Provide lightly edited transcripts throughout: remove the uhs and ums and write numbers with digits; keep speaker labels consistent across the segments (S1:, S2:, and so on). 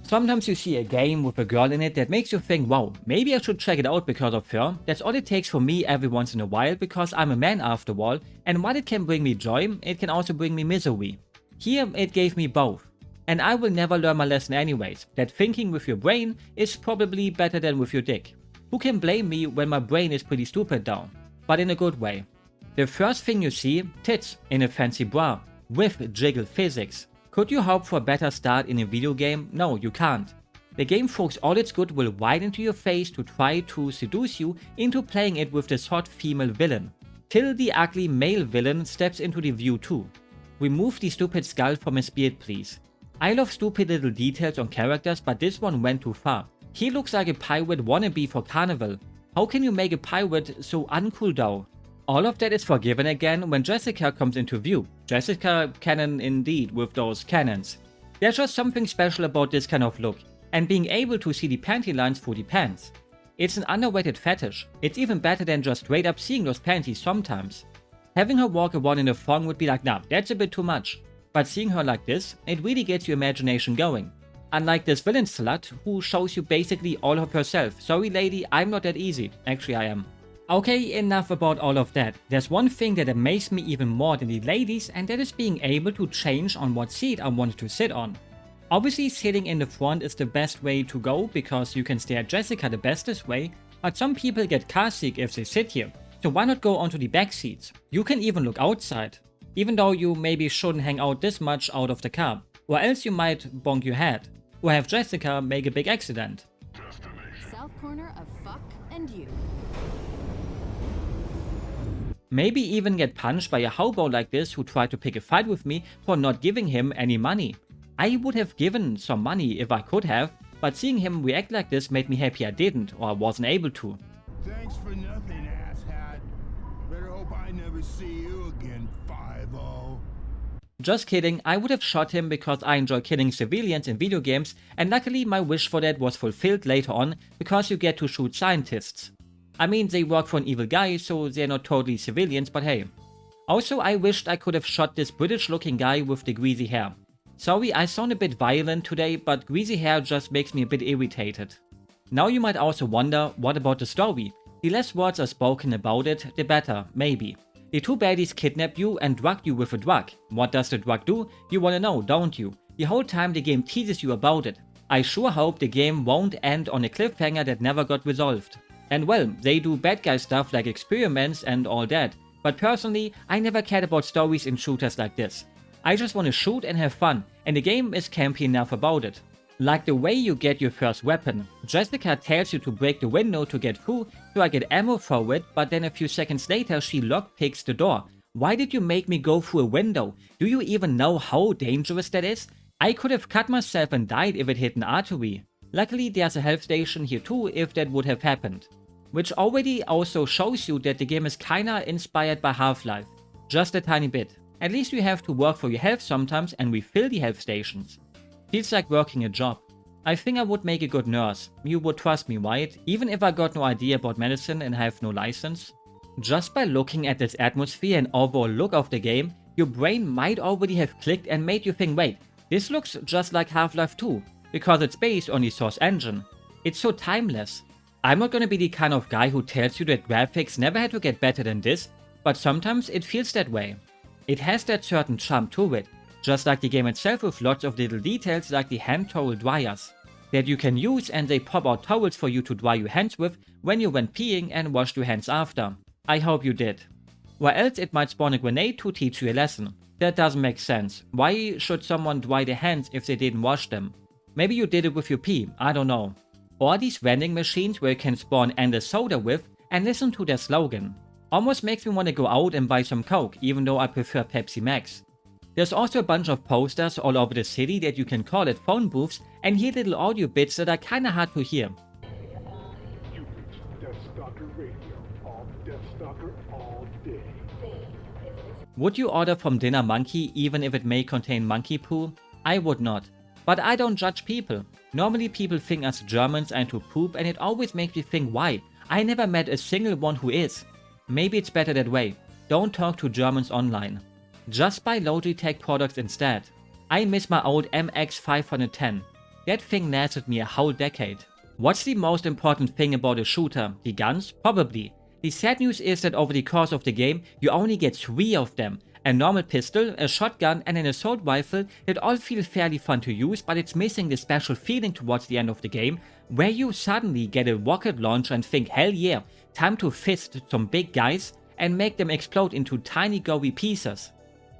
S1: Sometimes you see a game with a girl in it that makes you think, wow, maybe I should check it out because of her. That's all it takes for me every once in a while, because I'm a man after all, and while it can bring me joy, it can also bring me misery. Here it gave me both. And I will never learn my lesson anyways, that thinking with your brain is probably better than with your dick. Who can blame me when my brain is pretty stupid though? But in a good way. The first thing you see, tits in a fancy bra, with jiggle physics. Could you hope for a better start in a video game? No, you can't. The game throws all its goodwill right into your face to try to seduce you into playing it with this hot female villain. Till the ugly male villain steps into the view too. Remove the stupid skull from his beard please. I love stupid little details on characters, but this one went too far. He looks like a pirate wannabe for Carnival. How can you make a pirate so uncool though? All of that is forgiven again when Jessica comes into view. Jessica Cannon indeed, with those cannons. There's just something special about this kind of look, and being able to see the panty lines through the pants. It's an underrated fetish. It's even better than just straight up seeing those panties sometimes. Having her walk around in a thong would be like, nah, that's a bit too much. But seeing her like this, it really gets your imagination going. Unlike this villain slut, who shows you basically all of herself. Sorry lady, I'm not that easy. Actually I am. Okay, enough about all of that. There's one thing that amazed me even more than the ladies, and that is being able to change on what seat I wanted to sit on. Obviously sitting in the front is the best way to go because you can stare at Jessica the bestest way, but some people get car sick if they sit here, so why not go onto the back seats? You can even look outside, even though you maybe shouldn't hang out this much out of the car, or else you might bonk your head, or have Jessica make a big accident.
S2: South corner of fuck and you.
S1: Maybe even get punched by a hobo like this who tried to pick a fight with me for not giving him any money. I would have given some money if I could have, but seeing him react like this made me happy I didn't, or I wasn't able to.
S3: Thanks for nothing, asshat. Better hope I never see you again, 5-0.
S1: Just kidding, I would have shot him because I enjoy killing civilians in video games, and luckily my wish for that was fulfilled later on because you get to shoot scientists. I mean, they work for an evil guy, so they're not totally civilians, but hey. Also, I wished I could have shot this British looking guy with the greasy hair. Sorry, I sound a bit violent today, but greasy hair just makes me a bit irritated. Now you might also wonder, what about the story? The less words are spoken about it, the better, maybe. The two baddies kidnap you and drug you with a drug. What does the drug do? You wanna know, don't you? The whole time the game teases you about it. I sure hope the game won't end on a cliffhanger that never got resolved. And well, they do bad guy stuff like experiments and all that, but personally, I never cared about stories in shooters like this. I just wanna shoot and have fun, and the game is campy enough about it. Like the way you get your first weapon. Jessica tells you to break the window to get through, so I get ammo for it, but then a few seconds later she lockpicks the door. Why did you make me go through a window? Do you even know how dangerous that is? I could have cut myself and died if it hit an artery. Luckily there's a health station here too if that would have happened. Which already also shows you that the game is kinda inspired by Half-Life. Just a tiny bit. At least you have to work for your health sometimes and refill the health stations. Feels like working a job. I think I would make a good nurse. You would trust me, right? Even if I got no idea about medicine and have no license. Just by looking at this atmosphere and overall look of the game, your brain might already have clicked and made you think, wait, this looks just like Half-Life 2, because it's based on the Source engine. It's so timeless. I'm not gonna be the kind of guy who tells you that graphics never had to get better than this, but sometimes it feels that way. It has that certain charm to it, just like the game itself with lots of little details like the hand towel dryers, that you can use and they pop out towels for you to dry your hands with when you went peeing and washed your hands after. I hope you did. Or else it might spawn a grenade to teach you a lesson. That doesn't make sense. Why should someone dry their hands if they didn't wash them? Maybe you did it with your pee, I don't know. Or these vending machines where you can spawn endless soda with and listen to their slogan. Almost makes me want to go out and buy some Coke, even though I prefer Pepsi Max. There's also a bunch of posters all over the city that you can call at phone booths and hear little audio bits that are kinda hard to hear.
S4: You reached Deathstalker Radio. All Deathstalker all day.
S1: Would you order from Dinner Monkey even if it may contain monkey poo? I would not. But I don't judge people. Normally people think us Germans are into poop and it always makes me think why. I never met a single one who is. Maybe it's better that way. Don't talk to Germans online. Just buy Logitech products instead. I miss my old MX510. that thing lasted me a whole decade. What's the most important thing about a shooter? The guns? Probably. The sad news is that over the course of the game, you only get 3 of them. A normal pistol, a shotgun and an assault rifle that all feel fairly fun to use, but it's missing the special feeling towards the end of the game, where you suddenly get a rocket launcher and think, hell yeah, time to fist some big guys and make them explode into tiny gory pieces.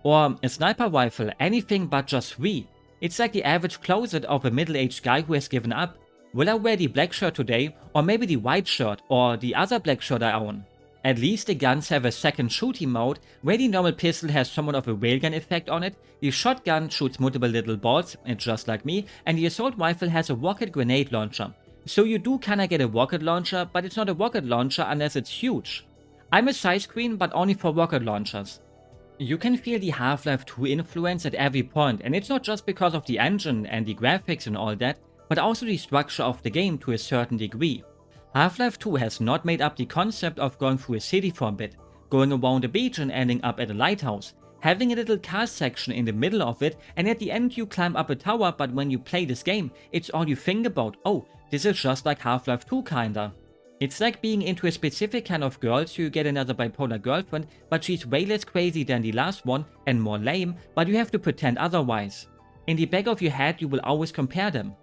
S1: Or a sniper rifle, anything but just 3. It's like the average closet of a middle-aged guy who has given up. Will I wear the black shirt today, or maybe the white shirt, or the other black shirt I own? At least the guns have a second shooting mode, where the normal pistol has somewhat of a railgun effect on it, the shotgun shoots multiple little balls, just like me, and the assault rifle has a rocket grenade launcher. So you do kinda get a rocket launcher, but it's not a rocket launcher unless it's huge. I'm a size queen, but only for rocket launchers. You can feel the Half-Life 2 influence at every point, and it's not just because of the engine and the graphics and all that, but also the structure of the game to a certain degree. Half-Life 2 has not made up the concept of going through a city for a bit, going around a beach and ending up at a lighthouse, having a little car section in the middle of it, and at the end you climb up a tower, but when you play this game, it's all you think about, oh, this is just like Half-Life 2 kinda. It's like being into a specific kind of girl, so you get another bipolar girlfriend, but she's way less crazy than the last one and more lame, but you have to pretend otherwise. In the back of your head you will always compare them.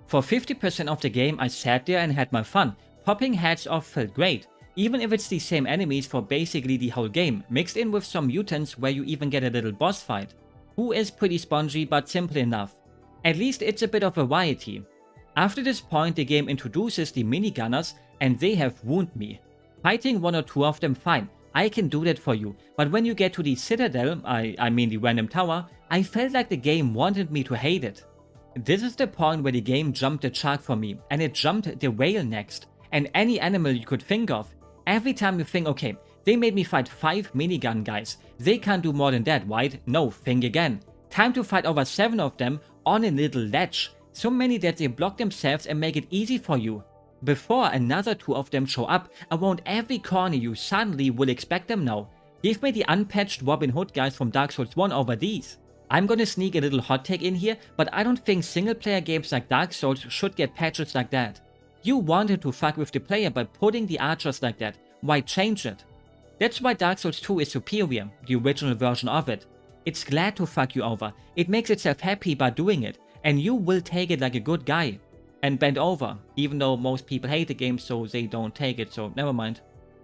S1: For 50% of the game I sat there and had my fun. Popping heads off felt great, even if it's the same enemies for basically the whole game, mixed in with some mutants where you even get a little boss fight. Who is pretty spongy but simple enough. At least it's a bit of variety. After this point the game introduces the minigunners and they have wounded me. Fighting 1 or 2 of them, fine, I can do that for you, but when you get to the citadel, I mean the random tower, I felt like the game wanted me to hate it. This is the point where the game jumped the shark for me, and it jumped the whale next. And any animal you could think of. Every time you think, okay, they made me fight 5 minigun guys, they can't do more than that, right? No, think again. Time to fight over 7 of them on a little ledge, so many that they block themselves and make it easy for you. Before another 2 of them show up, around every corner you suddenly will expect them now. Give me the unpatched Robin Hood guys from Dark Souls 1 over these. I'm gonna sneak a little hot take in here, but I don't think single player games like Dark Souls should get patches like that. You wanted to fuck with the player by putting the archers like that, why change it? That's why Dark Souls 2 is superior, the original version of it. It's glad to fuck you over, it makes itself happy by doing it, and you will take it like a good guy. And bend over, even though most people hate the game so they don't take it, so never mind.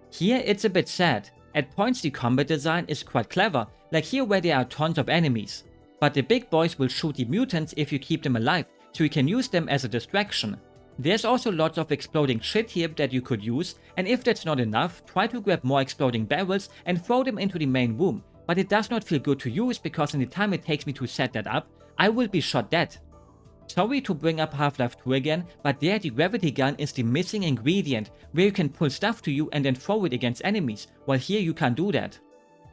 S1: Here it's a bit sad. At points the combat design is quite clever, like here where there are tons of enemies. But the big boys will shoot the mutants if you keep them alive, so you can use them as a distraction. There's also lots of exploding shit here that you could use, and if that's not enough, try to grab more exploding barrels and throw them into the main room, but it does not feel good to use because in the time it takes me to set that up, I will be shot dead. Sorry to bring up Half-Life 2 again, but there the gravity gun is the missing ingredient, where you can pull stuff to you and then throw it against enemies, while here you can't do that.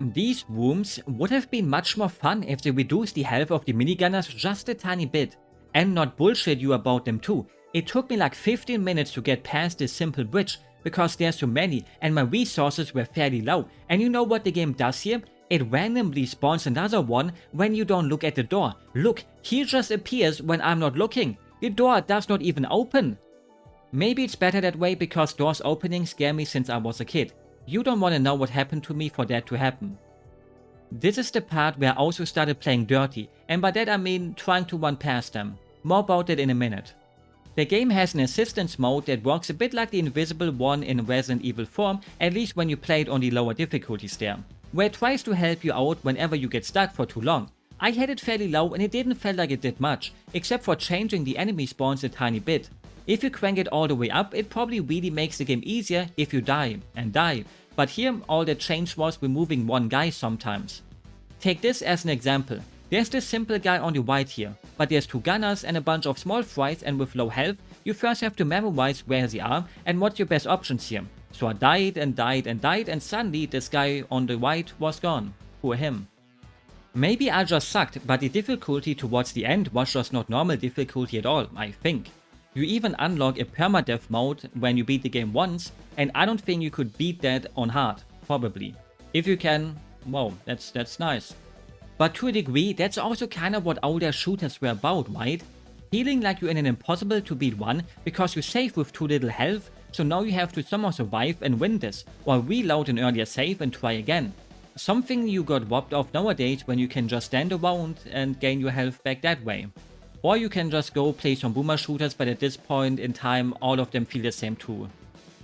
S1: These rooms would have been much more fun if they reduced the health of the minigunners just a tiny bit. And not bullshit you about them too. It took me like 15 minutes to get past this simple bridge, because there's so many and my resources were fairly low, and you know what the game does here? It randomly spawns another one when you don't look at the door. Look, he just appears when I'm not looking. The door does not even open. Maybe it's better that way because doors opening scare me since I was a kid. You don't want to know what happened to me for that to happen. This is the part where I also started playing dirty, and by that I mean trying to run past them. More about that in a minute. The game has an assistance mode that works a bit like the invisible one in Resident Evil 4, at least when you play it on the lower difficulties there, where it tries to help you out whenever you get stuck for too long. I had it fairly low and it didn't feel like it did much, except for changing the enemy spawns a tiny bit. If you crank it all the way up, it probably really makes the game easier if you die, and die, but here all that changed was removing one guy sometimes. Take this as an example. There's this simple guy on the right here, but there's 2 gunners and a bunch of small fries, and with low health, you first have to memorize where they are and what's your best options here. So I died and died and died, and suddenly this guy on the right was gone. Poor him. Maybe I just sucked, but the difficulty towards the end was just not normal difficulty at all, I think. You even unlock a permadeath mode when you beat the game once, and I don't think you could beat that on hard, probably. If you can, wow, that's nice. But to a degree, that's also kind of what older shooters were about, right? feeling like you're in an impossible to beat one because you save with too little health, so now you have to somehow survive and win this, or reload an earlier save and try again. Something you got robbed of nowadays when you can just stand around and gain your health back that way. Or you can just go play some boomer shooters, but at this point in time all of them feel the same too.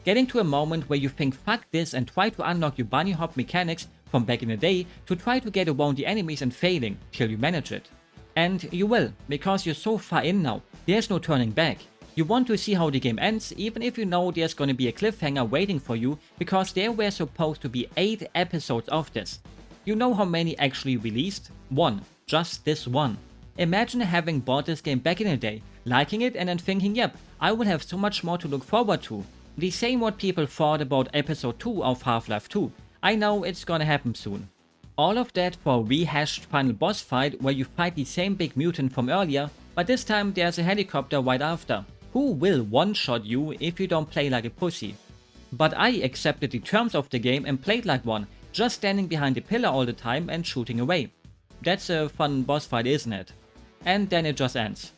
S1: Getting to a moment where you think fuck this and try to unlock your bunny hop mechanics from back in the day to try to get around the enemies and failing till you manage it. And you will, because you're so far in now, there's no turning back. You want to see how the game ends, even if you know there's gonna be a cliffhanger waiting for you, because there were supposed to be 8 episodes of this. You know how many actually released? 1. Just this one. Imagine having bought this game back in the day, liking it and then thinking, yep, I will have so much more to look forward to. The same what people thought about episode 2 of Half-Life 2. I know it's gonna happen soon. All of that for a rehashed final boss fight where you fight the same big mutant from earlier, but this time there's a helicopter right after, who will one-shot you if you don't play like a pussy. But I accepted the terms of the game and played like one, just standing behind the pillar all the time and shooting away. That's a fun boss fight, isn't it? And then it just ends.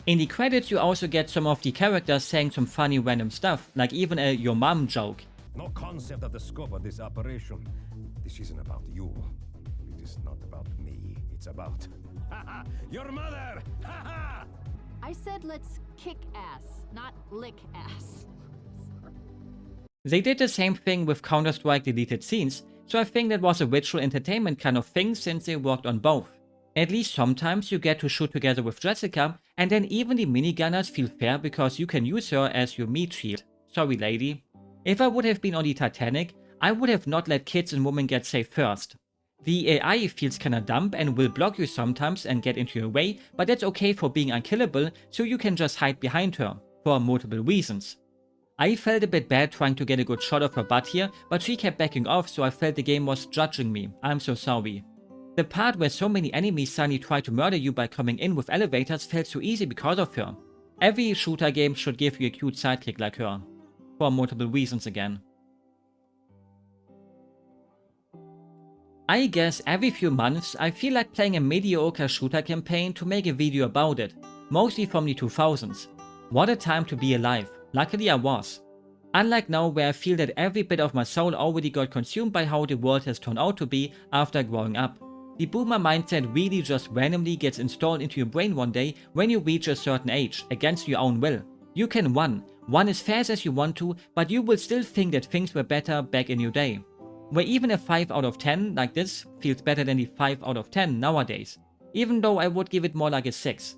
S1: In the credits you also get some of the characters saying some funny random stuff, like even a "your mom" joke.
S5: No concept of the scope of this operation. This isn't about you. It is not about me. It's about your mother!
S2: I said let's kick ass, not lick ass.
S1: They did the same thing with Counter-Strike deleted scenes, so I think that was a visual entertainment kind of thing since they worked on both. At least sometimes you get to shoot together with Jessica, and then even the minigunners feel fair because you can use her as your meat shield. Sorry lady. If I would have been on the Titanic, I would have not let kids and women get saved first. The AI feels kinda dumb and will block you sometimes and get into your way, but that's okay for being unkillable, so you can just hide behind her, for multiple reasons. I felt a bit bad trying to get a good shot of her butt here, but she kept backing off, so I felt the game was judging me. I'm so sorry. The part where so many enemies suddenly try to murder you by coming in with elevators felt so easy because of her. Every shooter game should give you a cute sidekick like her. For multiple reasons again. I guess every few months I feel like playing a mediocre shooter campaign to make a video about it, mostly from the 2000s. What a time to be alive, luckily I was. Unlike now where I feel that every bit of my soul already got consumed by how the world has turned out to be after growing up. The boomer mindset really just randomly gets installed into your brain one day when you reach a certain age, against your own will. You can run as fast as you want to, but you will still think that things were better back in your day. Where even a 5 out of 10 like this feels better than the 5 out of 10 nowadays. Even though I would give it more like a 6.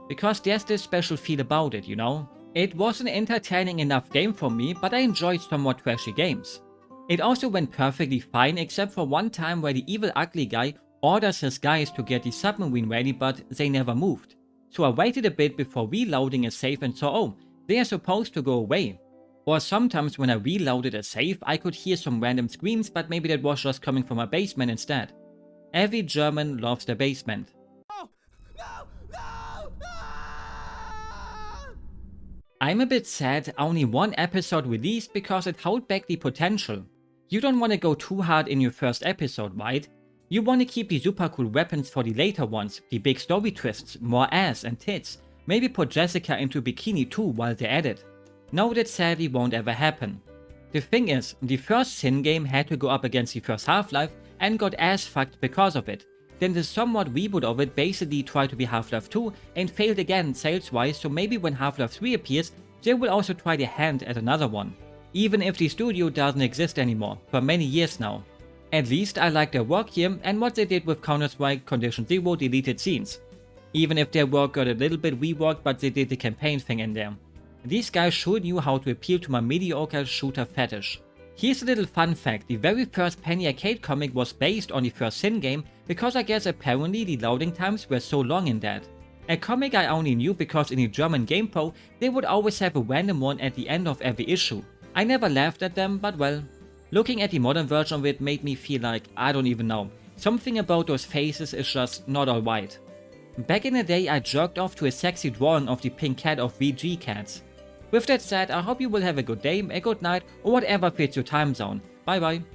S1: Because there's this special feel about it, you know? It was an entertaining enough game for me, but I enjoyed somewhat trashy games. It also went perfectly fine except for one time where the evil ugly guy orders his guys to get the submarine ready, but they never moved. So I waited a bit before reloading a save and saw, oh, they are supposed to go away. Or sometimes when I reloaded a save I could hear some random screams, but maybe that was just coming from a basement instead. Every German loves their basement. I'm a bit sad only one episode released because it held back the potential. You don't want to go too hard in your first episode, right? You want to keep the super cool weapons for the later ones, the big story twists, more ass and tits, maybe put Jessica into bikini too while they're at it. No, that sadly won't ever happen. The thing is, the first Sin game had to go up against the first Half-Life and got ass fucked because of it. Then the somewhat reboot of it basically tried to be Half-Life 2 and failed again sales wise, so maybe when Half-Life 3 appears, they will also try their hand at another one. Even if the studio doesn't exist anymore, for many years now. At least I like their work here and what they did with Counter-Strike Condition Zero deleted scenes. Even if their work got a little bit reworked, but they did the campaign thing in there. These guys sure knew how to appeal to my mediocre shooter fetish. Here's a little fun fact, the very first Penny Arcade comic was based on the first Sin game because I guess apparently the loading times were so long in that. A comic I only knew because in the German GamePro they would always have a random one at the end of every issue. I never laughed at them, but well. Looking at the modern version of it made me feel like, I don't even know, something about those faces is just not alright. Back in the day I jerked off to a sexy drawing of the pink cat of VG Cats. With that said, I hope you will have a good day, a good night, or whatever fits your time zone. Bye bye.